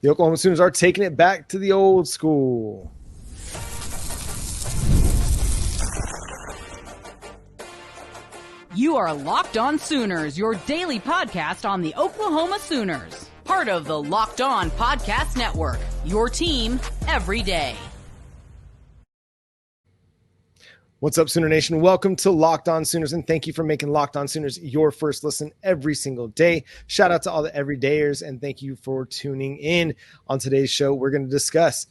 The Oklahoma Sooners are taking it back to the old school. You are Locked On Sooners, your daily podcast on the Oklahoma Sooners. Part of the Locked On Podcast Network, your team every day. What's up, Sooner Nation? Welcome to Locked On Sooners, and thank you for making Locked On Sooners your first listen every single day. Shout out to all the everydayers, and thank you for tuning in. On today's show, we're going to discuss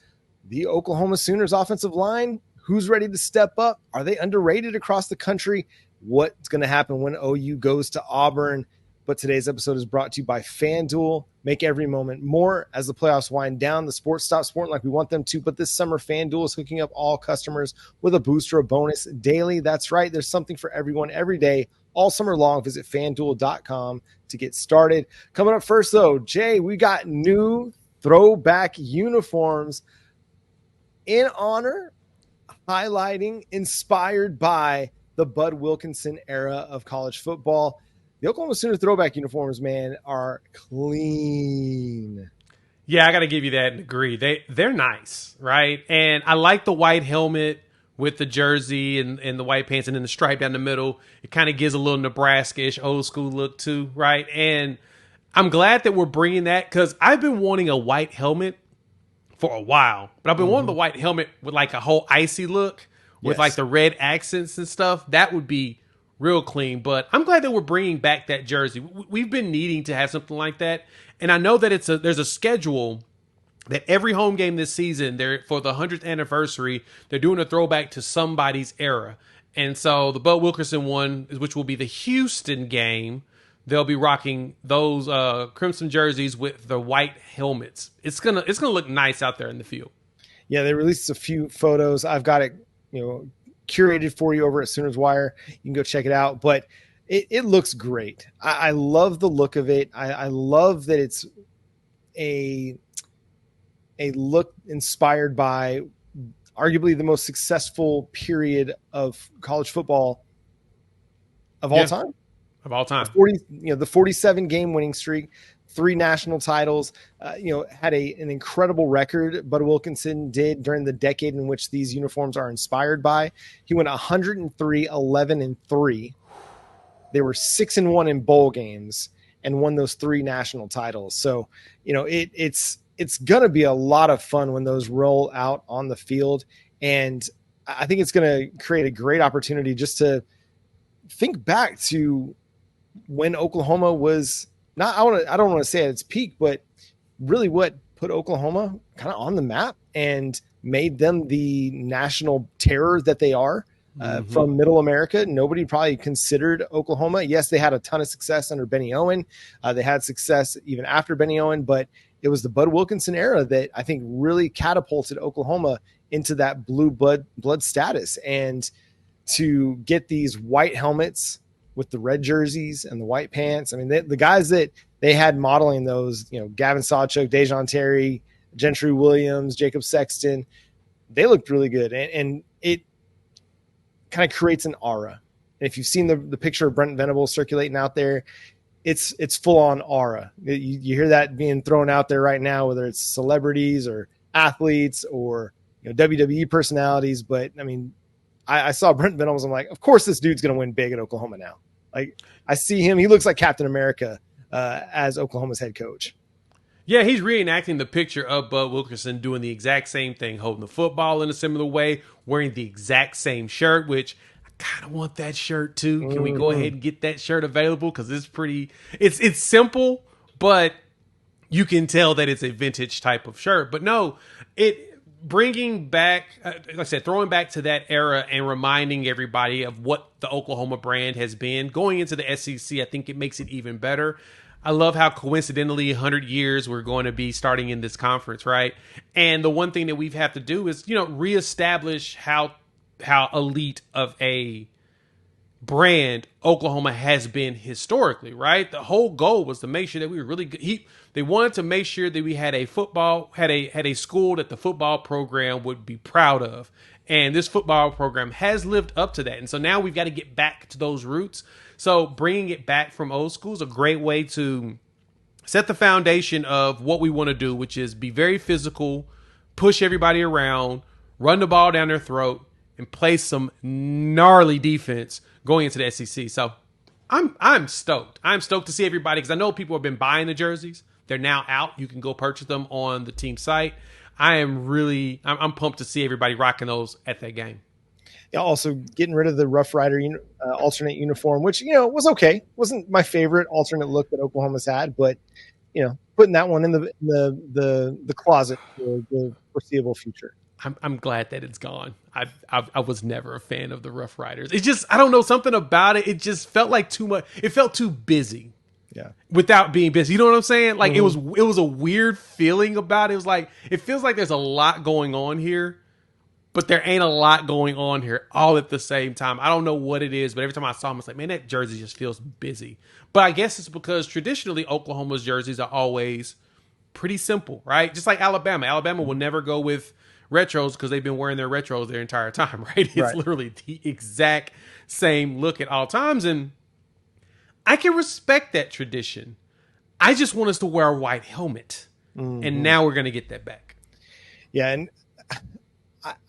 the Oklahoma Sooners offensive line. Who's ready to step up? Are they underrated across the country? What's going to happen when OU goes to Auburn? But today's episode is brought to you by FanDuel. Make every moment more as the playoffs wind down. The sports stop sporting like we want them to, but this summer FanDuel is hooking up all customers with a boost or a bonus daily. That's right. There's something for everyone every day, all summer long. Visit FanDuel.com to get started. Coming up first, though, Jay, we got new throwback uniforms in honor, highlighting, inspired by the Bud Wilkinson era of college football. The Oklahoma Sooner throwback uniforms, man, are clean. Yeah, I got to give you that and agree. They're nice, right? And I like the white helmet with the jersey and the white pants and then the stripe down the middle. It kind of gives a little Nebraska-ish old school look too, right? And I'm glad that we're bringing that because I've been wanting a white helmet for a while. But I've been wanting the white helmet with like a whole icy look with like the red accents and stuff. That would be real clean, but I'm glad that we're bringing back that jersey. We've been needing to have something like that, and I know that there's a schedule that every home game this season, they're for the 100th anniversary, they're doing a throwback to somebody's era. And so the Bud Wilkinson one, which will be the Houston game, they'll be rocking those crimson jerseys with the white helmets. It's gonna look nice out there in the field. Yeah, they released a few photos. I've got it, curated for you over at Sooners Wire. You can go check it out, but it looks great. I love the look of it. I love that it's a look inspired by arguably the most successful period of college football of all time. Of all time. The 47 game winning streak, 3 national titles, had an incredible record Bud Wilkinson did during the decade in which these uniforms are inspired by. He went 103, 11-3. They were 6-1 in bowl games and won those 3 national titles. So, it's going to be a lot of fun when those roll out on the field. And I think it's going to create a great opportunity just to think back to when Oklahoma was not, I don't want to say at its peak, but really what put Oklahoma kind of on the map and made them the national terror that they are from Middle America. Nobody probably considered Oklahoma. Yes, they had a ton of success under Benny Owen. They had success even after Benny Owen, but it was the Bud Wilkinson era that I think really catapulted Oklahoma into that blue blood status. And to get these white helmets with the red jerseys and the white pants. I mean, the guys that they had modeling those, Gavin Sawchuk, Dejon Terry, Gentry Williams, Jacob Sexton, they looked really good. And it kind of creates an aura. And if you've seen the picture of Brent Venables circulating out there, it's full on aura. You hear that being thrown out there right now, whether it's celebrities or athletes or WWE personalities. But I mean, I saw Brent Venables. I'm like, of course this dude's going to win big at Oklahoma now. Like, I see him. He looks like Captain America as Oklahoma's head coach. Yeah, he's reenacting the picture of Bud Wilkinson doing the exact same thing, holding the football in a similar way, wearing the exact same shirt, which I kind of want that shirt too. Can we go ahead and get that shirt available? Because it's simple, but you can tell that it's a vintage type of shirt. But no, bringing back, like I said, throwing back to that era and reminding everybody of what the Oklahoma brand has been. Going into the SEC, I think it makes it even better. I love how coincidentally 100 years we're going to be starting in this conference, right? And the one thing that we have to do is, reestablish how elite of a brand Oklahoma has been historically, right? The whole goal was to make sure that we were really good. They wanted to make sure that we had a school that the football program would be proud of. And this football program has lived up to that. And so now we've got to get back to those roots. So bringing it back from old school is a great way to set the foundation of what we want to do, which is be very physical, push everybody around, run the ball down their throat, and play some gnarly defense going into the SEC. So I'm stoked. I'm stoked to see everybody, because I know people have been buying the jerseys. They're now out. You can go purchase them on the team site. I'm pumped to see everybody rocking those at that game. Yeah, also getting rid of the Rough Rider alternate uniform, which, was okay. Wasn't my favorite alternate look that Oklahoma's had, but, putting that one in the closet for the foreseeable future. I'm glad that it's gone. I was never a fan of the Rough Riders. It's just, I don't know, something about it. It just felt like too much. It felt too busy. Yeah. Without being busy. You know what I'm saying? Like it was a weird feeling about it. It was like, it feels like there's a lot going on here, but there ain't a lot going on here all at the same time. I don't know what it is, but every time I saw him, it's like, man, that jersey just feels busy. But I guess it's because traditionally Oklahoma's jerseys are always pretty simple, right? Just like Alabama. Alabama will never go with retros because they've been wearing their retros their entire time, right? It's literally the exact same look at all times. And I can respect that tradition. I just want us to wear a white helmet. And now we're going to get that back. Yeah, and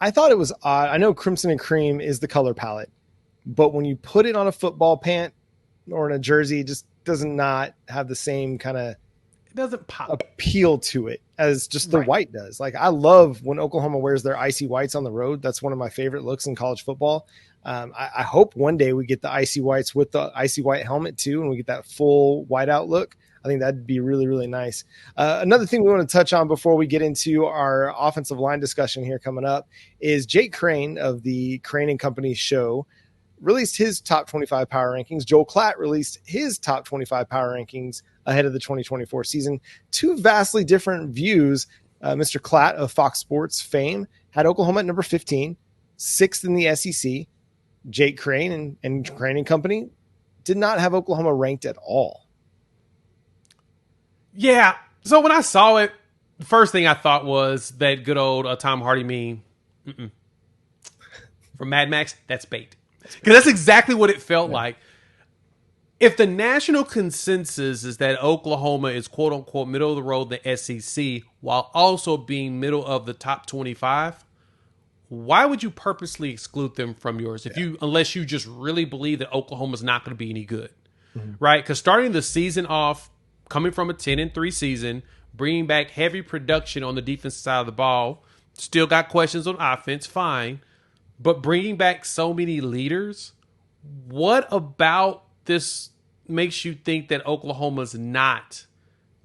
I thought it was odd. I know crimson and cream is the color palette, but when you put it on a football pant or in a jersey, it just does not have the same kind of appeal to it as just the white does. Like, I love when Oklahoma wears their icy whites on the road. That's one of my favorite looks in college football. I hope one day we get the icy whites with the icy white helmet too, and we get that full whiteout look. I think that'd be really, really nice. Another thing we want to touch on before we get into our offensive line discussion here coming up is Jake Crane of the Crane and Company show released his top 25 power rankings. Joel Klatt released his top 25 power rankings ahead of the 2024 season. Two vastly different views. Mr. Klatt of Fox Sports fame had Oklahoma at number 15, sixth in the SEC. Jake Crane and Crane and Company did not have Oklahoma ranked at all. Yeah. So when I saw it, the first thing I thought was that good old Tom Hardy meme. From Mad Max, that's bait. Because that's exactly what it felt like. If the national consensus is that Oklahoma is quote unquote middle of the road in the SEC while also being middle of the top 25, why would you purposely exclude them from yours unless you just really believe that Oklahoma's not going to be any good, right? Because starting the season off, coming from a 10-3 season, bringing back heavy production on the defensive side of the ball, still got questions on offense, fine, but bringing back so many leaders, what about this makes you think that Oklahoma's not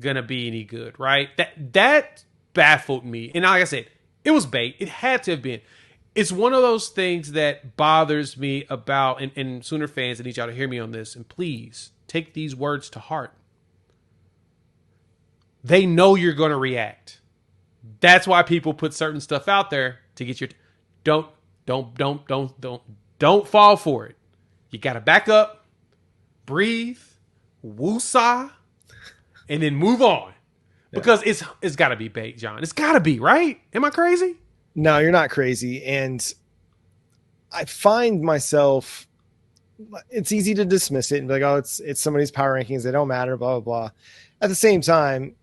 going to be any good, right? That baffled me. And like I said, it was bait. It had to have been. It's one of those things that bothers me about, and Sooner fans, I need y'all to hear me on this, and please take these words to heart. They know you're going to react. That's why people put certain stuff out there to get your... Don't fall for it. You got to back up, breathe, woosah, and then move on. Because it's got to be bait, John. It's got to be, right? Am I crazy? No, you're not crazy. And I find myself, it's easy to dismiss it and be like, oh, it's somebody's power rankings. They don't matter, blah, blah, blah. At the same time,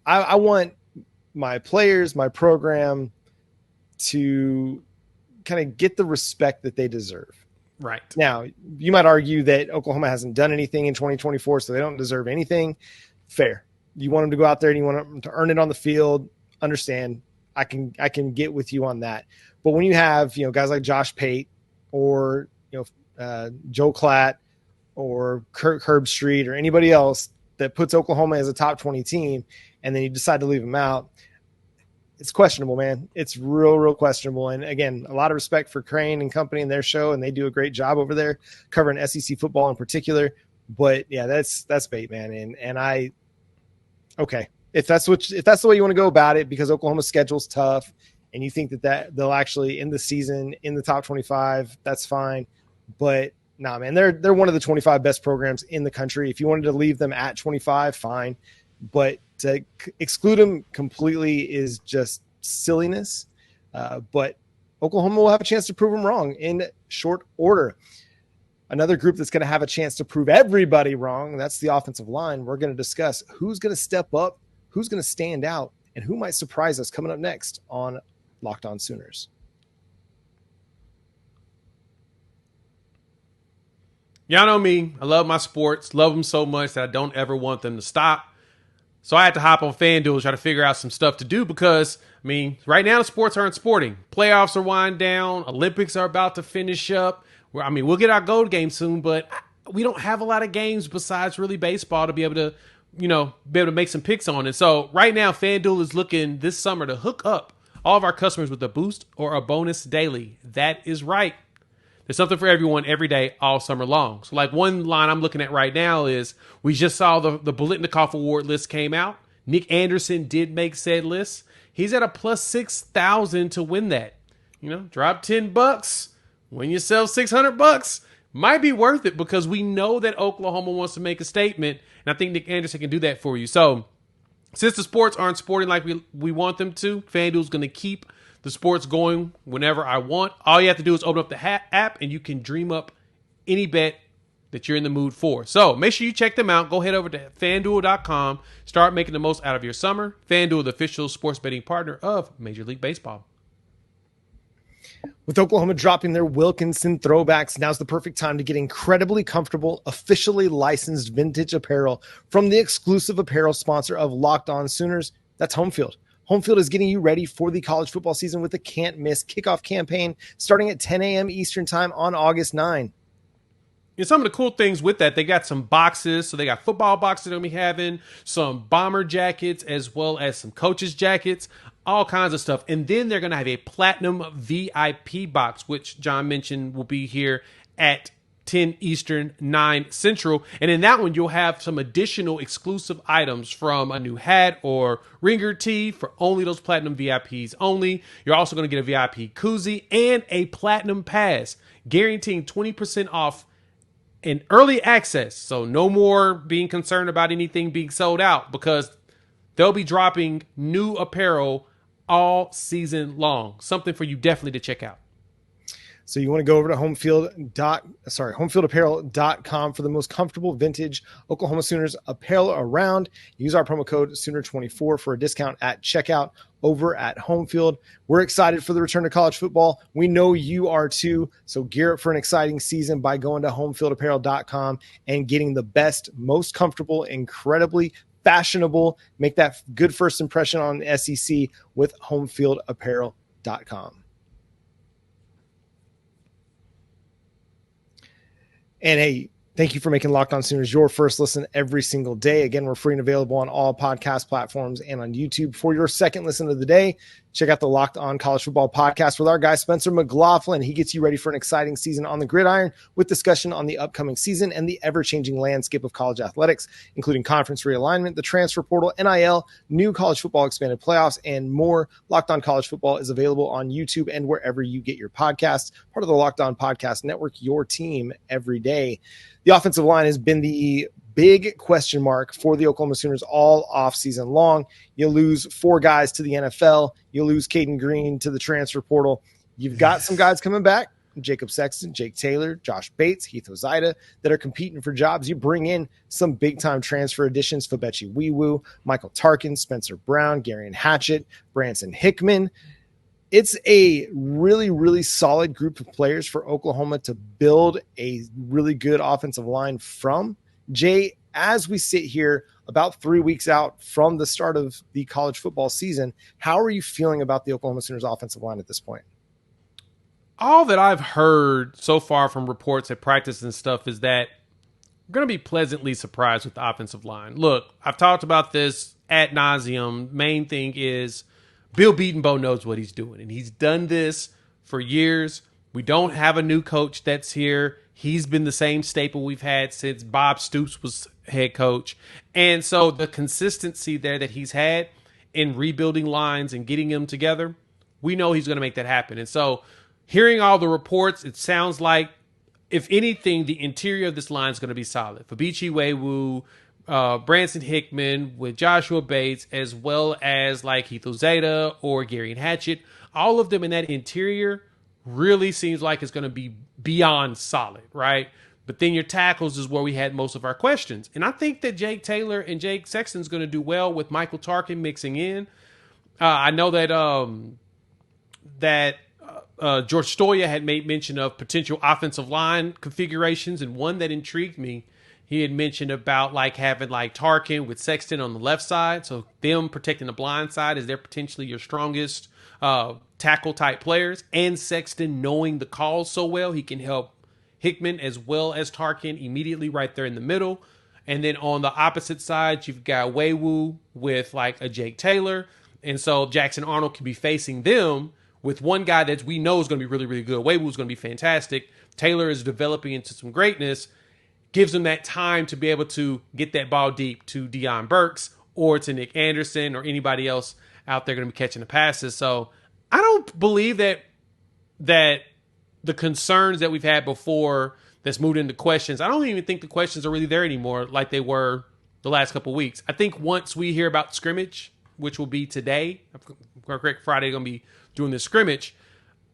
I want my players, my program to kind of get the respect that they deserve. Right. Now, you might argue that Oklahoma hasn't done anything in 2024, so they don't deserve anything. Fair. You want them to go out there and you want them to earn it on the field. Understand. I can get with you on that. But when you have, guys like Josh Pate or, Joe Klatt or Kirk Herbstreit or anybody else that puts Oklahoma as a top 20 team, and then you decide to leave them out, it's questionable, man. It's real questionable. And again, a lot of respect for Crane and Company and their show, and they do a great job over there covering SEC football in particular. But yeah, that's bait, man. And okay. If that's the way you want to go about it, because Oklahoma's schedule's tough and you think that they'll actually end the season in the top 25, that's fine. But nah, man, they're one of the 25 best programs in the country. If you wanted to leave them at 25, fine. But to exclude them completely is just silliness. But Oklahoma will have a chance to prove them wrong in short order. Another group that's going to have a chance to prove everybody wrong, that's the offensive line. We're going to discuss who's going to step up, who's going to stand out, and who might surprise us coming up next on Locked On Sooners. Y'all know me. I love my sports, love them so much that I don't ever want them to stop. So I had to hop on FanDuel to try to figure out some stuff to do because, I mean, right now the sports aren't sporting. Playoffs are winding down. Olympics are about to finish up. I mean, we'll get our gold game soon, but we don't have a lot of games besides really baseball to be able to, make some picks on it. So right now, FanDuel is looking this summer to hook up all of our customers with a boost or a bonus daily. That is right. There's something for everyone every day, all summer long. So like one line I'm looking at right now is we just saw the Bolitnikoff Award list came out. Nick Anderson did make said list. He's at a plus 6,000 to win that. Drop $10, win yourself $600. Might be worth it because we know that Oklahoma wants to make a statement. And I think Nick Anderson can do that for you. So since the sports aren't sporting like we want them to, FanDuel's going to keep the sports going whenever I want. All you have to do is open up the app and you can dream up any bet that you're in the mood for. So make sure you check them out. Go head over to FanDuel.com. Start making the most out of your summer. FanDuel, the official sports betting partner of Major League Baseball. With Oklahoma dropping their Wilkinson throwbacks, now's the perfect time to get incredibly comfortable, officially licensed vintage apparel from the exclusive apparel sponsor of Locked On Sooners. That's Homefield. Homefield is getting you ready for the college football season with a can't-miss kickoff campaign starting at 10 a.m. Eastern Time on August 9. And some of the cool things with that, they got some boxes. So they got football boxes they're going to be having, some bomber jackets, as well as some coaches' jackets, all kinds of stuff. And then they're going to have a platinum VIP box, which John mentioned will be here at 10 Eastern, 9 Central. And in that one, you'll have some additional exclusive items from a new hat or ringer tee for only those platinum VIPs only. You're also going to get a VIP koozie and a platinum pass, guaranteeing 20% off in early access. So no more being concerned about anything being sold out because they'll be dropping new apparel all season long. Something for you definitely to check out. So you want to go over to homefieldapparel.com for the most comfortable vintage Oklahoma Sooners apparel around. Use our promo code Sooner24 for a discount at checkout over at Homefield. We're excited for the return to college football. We know you are too. So gear up for an exciting season by going to homefieldapparel.com and getting the best, most comfortable, incredibly fashionable, make that good first impression on the SEC with homefieldapparel.com. And hey, thank you for making Locked On Sooners your first listen every single day. Again, we're free and available on all podcast platforms and on YouTube. For your second listen of the day, check out the Locked On College Football podcast with our guy, Spencer McLaughlin. He gets you ready for an exciting season on the gridiron with discussion on the upcoming season and the ever-changing landscape of college athletics, including conference realignment, the transfer portal, NIL, new college football expanded playoffs, and more. Locked On College Football is available on YouTube and wherever you get your podcasts. Part of the Locked On Podcast Network, your team every day. The offensive line has been the big question mark for the Oklahoma Sooners all offseason long. You lose 4 guys to the NFL. You lose Caden Green to the transfer portal. You've got some guys coming back, Jacob Sexton, Jake Taylor, Josh Bates, Heath Ozida, that are competing for jobs. You bring in some big-time transfer additions, Fabechi Wiwu, Michael Tarkin, Spencer Brown, Garion Hatchett, Branson Hickman. It's a really, really solid group of players for Oklahoma to build a really good offensive line from. Jay, as we sit here about 3 weeks out from the start of the college football season, how are you feeling about the Oklahoma Sooners offensive line at this point? All that I've heard so far from reports at practice and stuff is that we're going to be pleasantly surprised with the offensive line. Look, I've talked about this ad nauseum. Main thing is Bill Beatonbow knows what he's doing, and he's done this for years. We don't have a new coach that's here. He's been the same staple we've had since Bob Stoops was head coach. And so the consistency there that he's had in rebuilding lines and getting them together, we know he's going to make that happen. And so hearing all the reports, it sounds like, if anything, the interior of this line is going to be solid. Fabechi Wiwu, Branson Hickman with Joshua Bates, as well as like Heath Ozida or Garion Hatchett, all of them in that interior really seems like it's going to be beyond solid, right? But then your tackles is where we had most of our questions. And I think that Jake Taylor and Jake Sexton's going to do well with Michael Tarkin mixing in. I know that George Stoya had made mention of potential offensive line configurations, and one that intrigued me, he had mentioned about like having like Tarkin with Sexton on the left side, so them protecting the blind side is they're potentially your strongest tackle type players, and Sexton knowing the calls so well, he can help Hickman as well as Tarkin immediately right there in the middle. And then on the opposite side, you've got Waywu with like a Jake Taylor. And so Jackson Arnold can be facing them with one guy that we know is going to be really, really good. Waywu is going to be fantastic. Taylor is developing into some greatness. Gives him that time to be able to get that ball deep to Deion Burks or to Nick Anderson or anybody else out there going to be catching the passes. So I don't believe that the concerns that we've had before that's moved into questions, I don't even think the questions are really there anymore like they were the last couple of weeks. I think once we hear about scrimmage, which will be today, correct, Friday, going to be doing this scrimmage,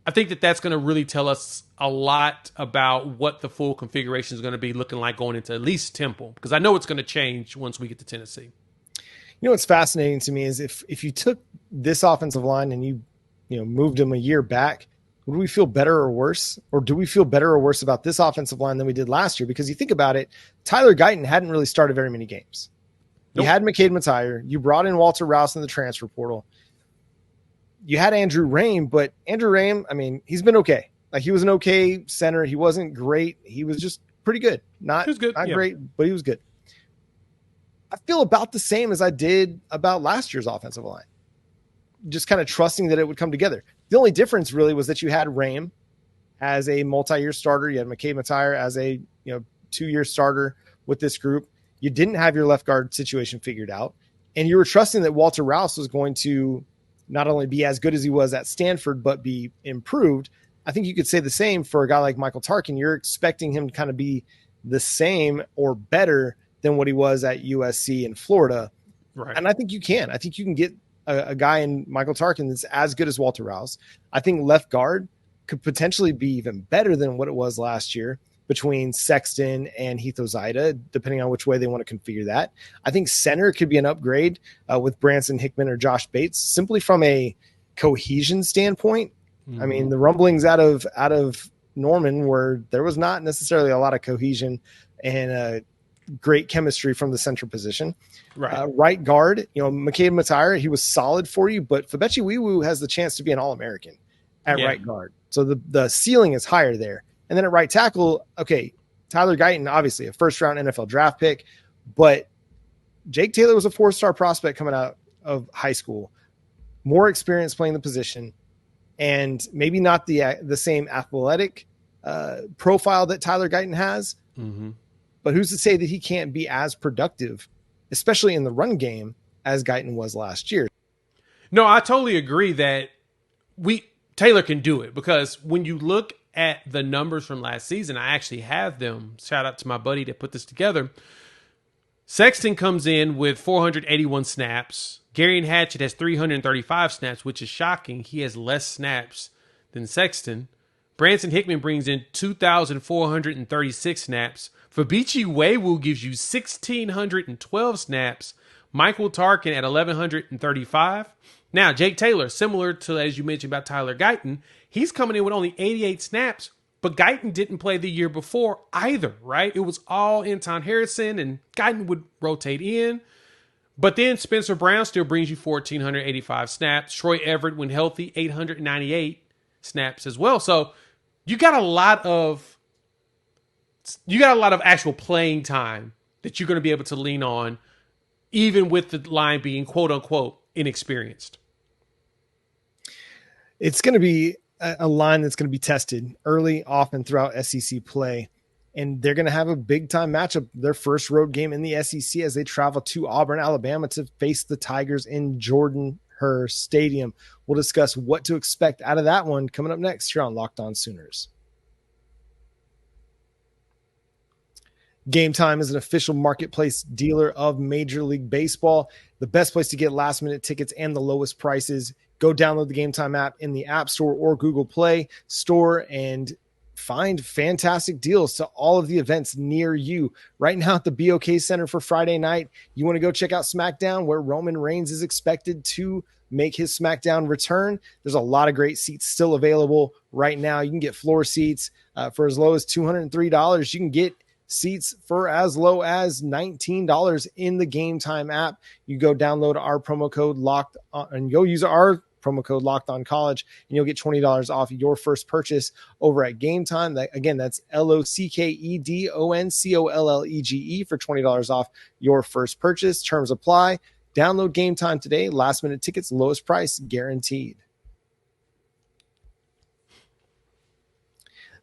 I think that that's going to really tell us a lot about what the full configuration is going to be looking like going into at least Temple, because I know it's going to change once we get to Tennessee. You know what's fascinating to me is if you took this offensive line and you moved them a year back, would we feel better or worse? Or do we feel better or worse about this offensive line than we did last year? Because you think about it, Tyler Guyton hadn't really started very many games. Nope. You had McCade Matire. You brought in Walter Rouse in the transfer portal. You had Andrew Raym, but Andrew Raym, I mean, he's been okay. Like, he was an okay center. He wasn't great. He was just pretty good. Not great, but he was good. I feel about the same as I did about last year's offensive line. Just kind of trusting that it would come together. The only difference really was that you had Raym as a multi-year starter. You had McCade Matire as a 2-year starter with this group. You didn't have your left guard situation figured out. And you were trusting that Walter Rouse was going to not only be as good as he was at Stanford, but be improved. I think you could say the same for a guy like Michael Tarkin. You're expecting him to kind of be the same or better than what he was at USC in Florida. Right. And I think you can. I think you can get a guy in Michael Tarkin that's as good as Walter Rouse. I think left guard could potentially be even better than what it was last year between Sexton and Heath Ozida, depending on which way they want to configure that. I think center could be an upgrade with Branson Hickman or Josh Bates, simply from a cohesion standpoint. Mm-hmm. I mean, the rumblings out of Norman were there was not necessarily a lot of cohesion and great chemistry from the center position. Right. Right guard, McCade Matire, he was solid for you, but Fabechi Wiwu has the chance to be an All-American at right guard. So the ceiling is higher there. And then at right tackle, okay, Tyler Guyton, obviously a first-round NFL draft pick, but Jake Taylor was a 4-star prospect coming out of high school, more experience playing the position, and maybe not the same athletic profile that Tyler Guyton has. Mm-hmm. But who's to say that he can't be as productive, especially in the run game, as Guyton was last year? No, I totally agree that Taylor can do it, because when you look at the numbers from last season, I actually have them. Shout out to my buddy that put this together. Sexton comes in with 481 snaps. Gary Hatchett has 335 snaps, which is shocking. He has less snaps than Sexton. Branson Hickman brings in 2,436 snaps. Fabechi Waywu gives you 1,612 snaps. Michael Tarkin at 1,135. Now, Jake Taylor, similar to, as you mentioned about Tyler Guyton, he's coming in with only 88 snaps, but Guyton didn't play the year before either, right? It was all Anton Harrison, and Guyton would rotate in. But then Spencer Brown still brings you 1,485 snaps. Troy Everett, when healthy, 898 snaps as well. So you got a lot of actual playing time that you're going to be able to lean on, even with the line being quote unquote inexperienced. It's going to be a line that's going to be tested early, often throughout SEC play. And they're going to have a big time matchup, their first road game in the SEC, as they travel to Auburn, Alabama to face the Tigers in Jordan-Hare Stadium. We'll discuss what to expect out of that one coming up next here on Locked On Sooners. GameTime is an official marketplace dealer of Major League Baseball. The best place to get last-minute tickets and the lowest prices. Go download the GameTime app in the App Store or Google Play Store and find fantastic deals to all of the events near you. Right now at the BOK Center for Friday night, you want to go check out SmackDown, where Roman Reigns is expected to make his SmackDown return. There's a lot of great seats still available right now. You can get floor seats for as low as $203. You can get seats for as low as $19 in the GameTime app. You go download our promo code locked on, and go use our promo code locked on college, and you'll get $20 off your first purchase over at GameTime. Again, that's LOCKEDONCOLLEGE for $20 off your first purchase. Terms apply. Download GameTime today. Last minute tickets, lowest price guaranteed.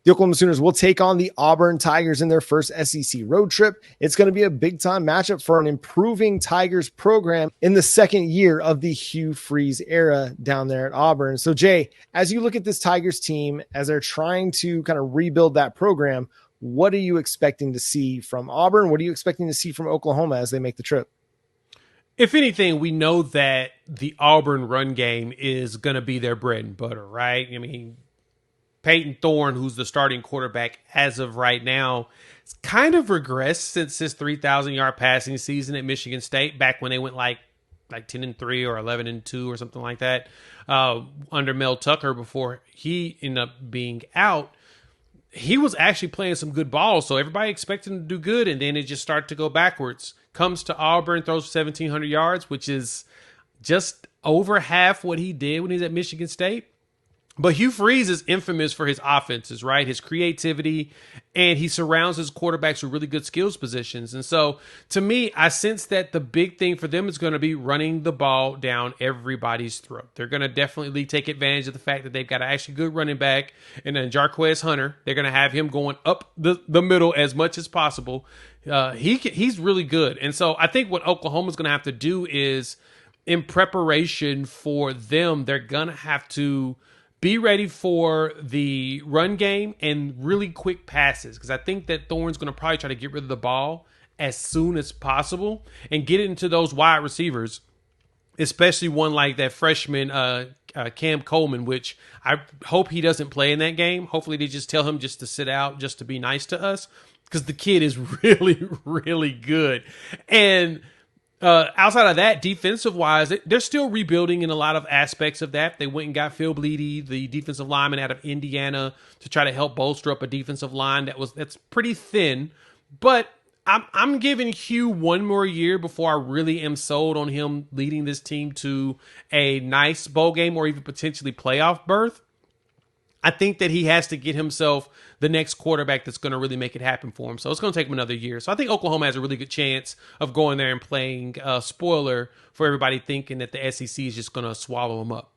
The Oklahoma Sooners will take on the Auburn Tigers in their first SEC road trip. It's going to be a big-time matchup for an improving Tigers program in the second year of the Hugh Freeze era down there at Auburn. So, Jay, as you look at this Tigers team, as they're trying to kind of rebuild that program, what are you expecting to see from Auburn? What are you expecting to see from Oklahoma as they make the trip? If anything, we know that the Auburn run game is going to be their bread and butter, right? I mean, Peyton Thorne, who's the starting quarterback as of right now, has kind of regressed since his 3,000-yard passing season at Michigan State, back when they went like 10-3 or 11-2 or something like that, under Mel Tucker before he ended up being out. He was actually playing some good ball, so everybody expected him to do good, and then it just started to go backwards. Comes to Auburn, throws 1,700 yards, which is just over half what he did when he was at Michigan State. But Hugh Freeze is infamous for his offenses, right? His creativity, and he surrounds his quarterbacks with really good skills positions. And so, to me, I sense that the big thing for them is going to be running the ball down everybody's throat. They're going to definitely take advantage of the fact that they've got an actually good running back, and then Jarquez Hunter. They're going to have him going up the middle as much as possible. He's really good. And so, I think what Oklahoma's going to have to do is, in preparation for them, they're going to have to be ready for the run game and really quick passes, because I think that Thorne's going to probably try to get rid of the ball as soon as possible and get it into those wide receivers, especially one like that freshman Cam Coleman, which I hope he doesn't play in that game. Hopefully they just tell him just to sit out, just to be nice to us, because the kid is really, really good. And outside of that, defensive-wise, they're still rebuilding in a lot of aspects of that. They went and got Phil Bleedy, the defensive lineman out of Indiana, to try to help bolster up a defensive line that's pretty thin. But I'm giving Hugh one more year before I really am sold on him leading this team to a nice bowl game or even potentially playoff berth. I think that he has to get himself the next quarterback that's going to really make it happen for him. So it's going to take him another year. So I think Oklahoma has a really good chance of going there and playing spoiler for everybody thinking that the SEC is just going to swallow them up.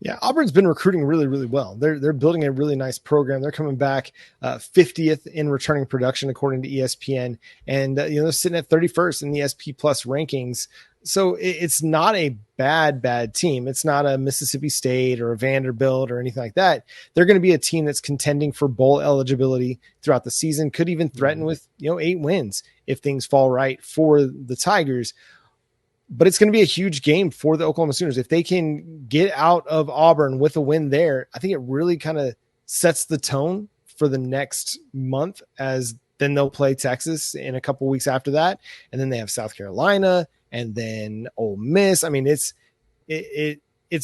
Yeah, Auburn's been recruiting really, really well. They're building a really nice program. They're coming back 50th in returning production according to ESPN, and they're sitting at 31st in the SP Plus rankings. So it's not a bad team. It's not a Mississippi State or a Vanderbilt or anything like that. They're going to be a team that's contending for bowl eligibility throughout the season. Could even threaten with 8 wins if things fall right for the Tigers. But it's going to be a huge game for the Oklahoma Sooners. If they can get out of Auburn with a win there, I think it really kind of sets the tone for the next month, as then they'll play Texas in a couple weeks after that. And then they have South Carolina and then Ole Miss. I mean, it's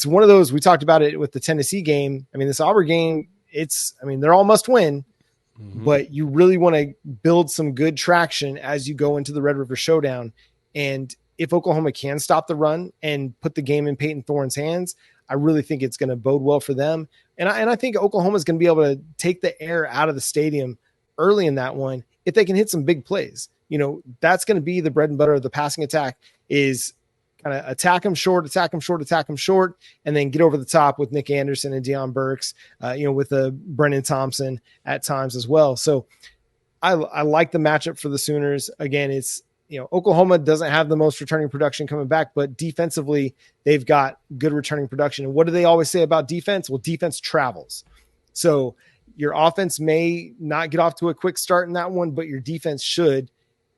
one of those, we talked about it with the Tennessee game. I mean, this Auburn game, they're all must win, but you really want to build some good traction as you go into the Red River Showdown. And if Oklahoma can stop the run and put the game in Peyton Thorne's hands, I really think it's going to bode well for them. And I think Oklahoma is going to be able to take the air out of the stadium early in that one if they can hit some big plays. That's going to be the bread and butter of the passing attack, is kind of attack them short, and then get over the top with Nick Anderson and Deion Burks, with Brennan Thompson at times as well. So I like the matchup for the Sooners. Again, it's, Oklahoma doesn't have the most returning production coming back, but defensively they've got good returning production. And what do they always say about defense? Well, defense travels. So your offense may not get off to a quick start in that one, but your defense should,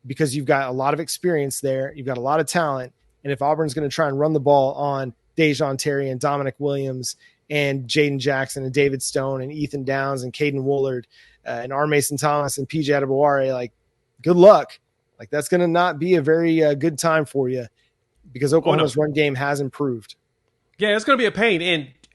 because you've got a lot of experience there. You've got a lot of talent. And if Auburn's going to try and run the ball on Dejon Terry and Dominic Williams and Jaden Jackson and David Stone and Ethan Downs and Caden Woolard and R. Mason Thomas and PJ Adebaware, like, good luck. Like, that's going to not be a very good time for you because Oklahoma's run game has improved. Yeah, it's going to be a pain.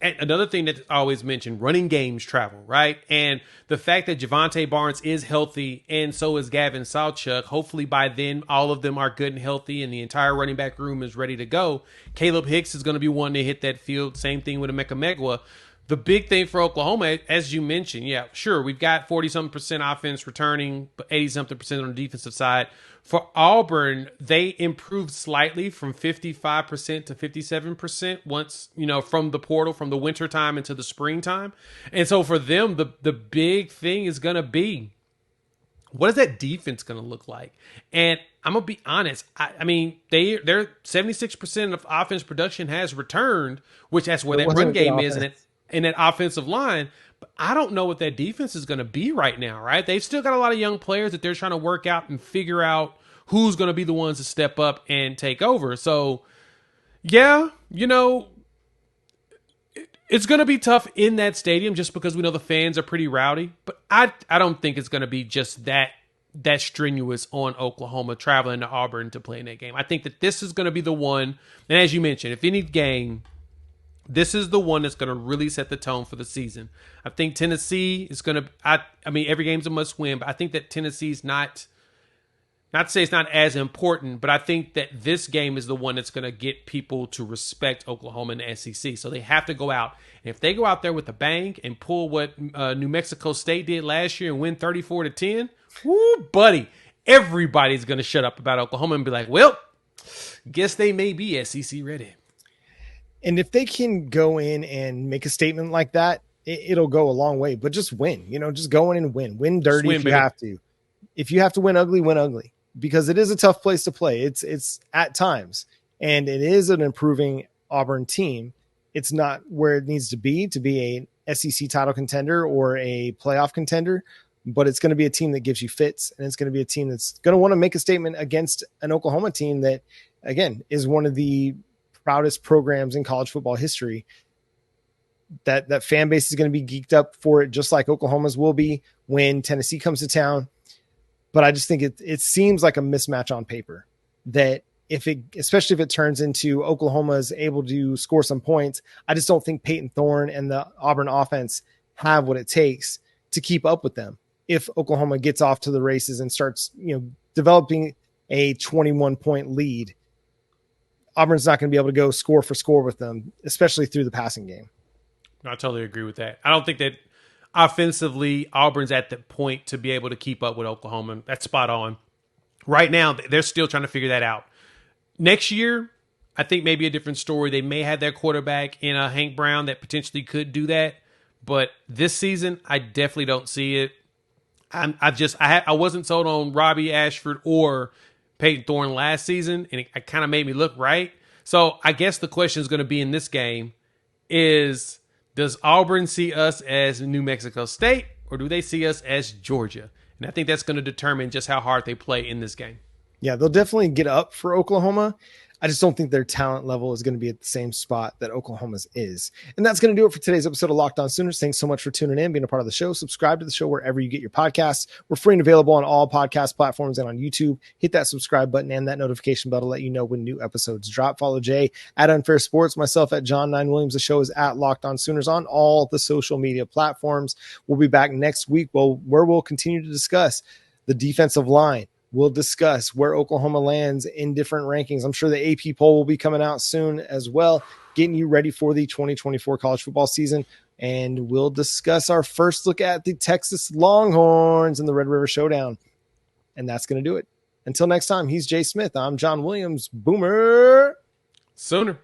And another thing that's always mentioned, running games travel, right? And the fact that Javante Barnes is healthy and so is Gavin Sawchuk, hopefully by then all of them are good and healthy and the entire running back room is ready to go. Caleb Hicks is going to be one to hit that field. Same thing with Emeka Megwa. The big thing for Oklahoma, as you mentioned, yeah, sure, we've got 40-something% offense returning, but 80-something% on the defensive side. For Auburn, they improved slightly from 55% to 57% once, from the portal, from the wintertime into the springtime. And so for them, the big thing is going to be, what is that defense going to look like? And I'm going to be honest. I mean, their 76% of offense production has returned, which that's where that run game is, and that offensive line. But I don't know what that defense is going to be right now, right? They've still got a lot of young players that they're trying to work out and figure out who's going to be the ones to step up and take over. So, yeah, it's going to be tough in that stadium just because we know the fans are pretty rowdy. But I don't think it's going to be just that strenuous on Oklahoma traveling to Auburn to play in that game. I think that this is going to be the one, and as you mentioned, if any game, this is the one that's going to really set the tone for the season. I think Tennessee is going to, I mean, every game's a must win, but I think that Tennessee's not to say it's not as important, but I think that this game is the one that's going to get people to respect Oklahoma and the SEC. So they have to go out. And if they go out there with a bang and pull what New Mexico State did last year and win 34-10, woo, buddy, everybody's going to shut up about Oklahoma and be like, well, guess they may be SEC ready. And if they can go in and make a statement like that, it'll go a long way. But just win, just go in and win. Win dirty if you have to. If you have to win ugly, win ugly. Because it is a tough place to play. It's at times. And it is an improving Auburn team. It's not where it needs to be a SEC title contender or a playoff contender. But it's going to be a team that gives you fits. And it's going to be a team that's going to want to make a statement against an Oklahoma team that, again, is one of the proudest programs in college football history. That fan base is going to be geeked up for it, just like Oklahoma's will be when Tennessee comes to town. But I just think it seems like a mismatch on paper that especially if it turns into Oklahoma is able to score some points, I just don't think Peyton Thorne and the Auburn offense have what it takes to keep up with them. If Oklahoma gets off to the races and starts, developing a 21-point lead, Auburn's not going to be able to go score for score with them, especially through the passing game. I totally agree with that. I don't think that offensively, Auburn's at the point to be able to keep up with Oklahoma. That's spot on. Right now, they're still trying to figure that out. Next year, I think maybe a different story. They may have their quarterback in Hank Brown that potentially could do that. But this season, I definitely don't see it. I wasn't sold on Robbie Ashford or Peyton Thorne last season, and it kind of made me look right. So I guess the question is going to be in this game is, does Auburn see us as New Mexico State, or do they see us as Georgia? And I think that's going to determine just how hard they play in this game. Yeah, they'll definitely get up for Oklahoma. I just don't think their talent level is going to be at the same spot that Oklahoma's is. And that's going to do it for today's episode of Locked On Sooners. Thanks so much for tuning in, being a part of the show. Subscribe to the show wherever you get your podcasts. We're free and available on all podcast platforms and on YouTube. Hit that subscribe button and that notification bell to let you know when new episodes drop. Follow Jay at Unfair Sports, myself at John 9 Williams. The show is at Locked On Sooners on all the social media platforms. We'll be back next week where we'll continue to discuss the defensive line. We'll discuss where Oklahoma lands in different rankings. I'm sure the AP poll will be coming out soon as well, getting you ready for the 2024 college football season. And we'll discuss our first look at the Texas Longhorns in the Red River Showdown. And that's going to do it. Until next time, he's Jay Smith. I'm John Williams. Boomer. Sooner.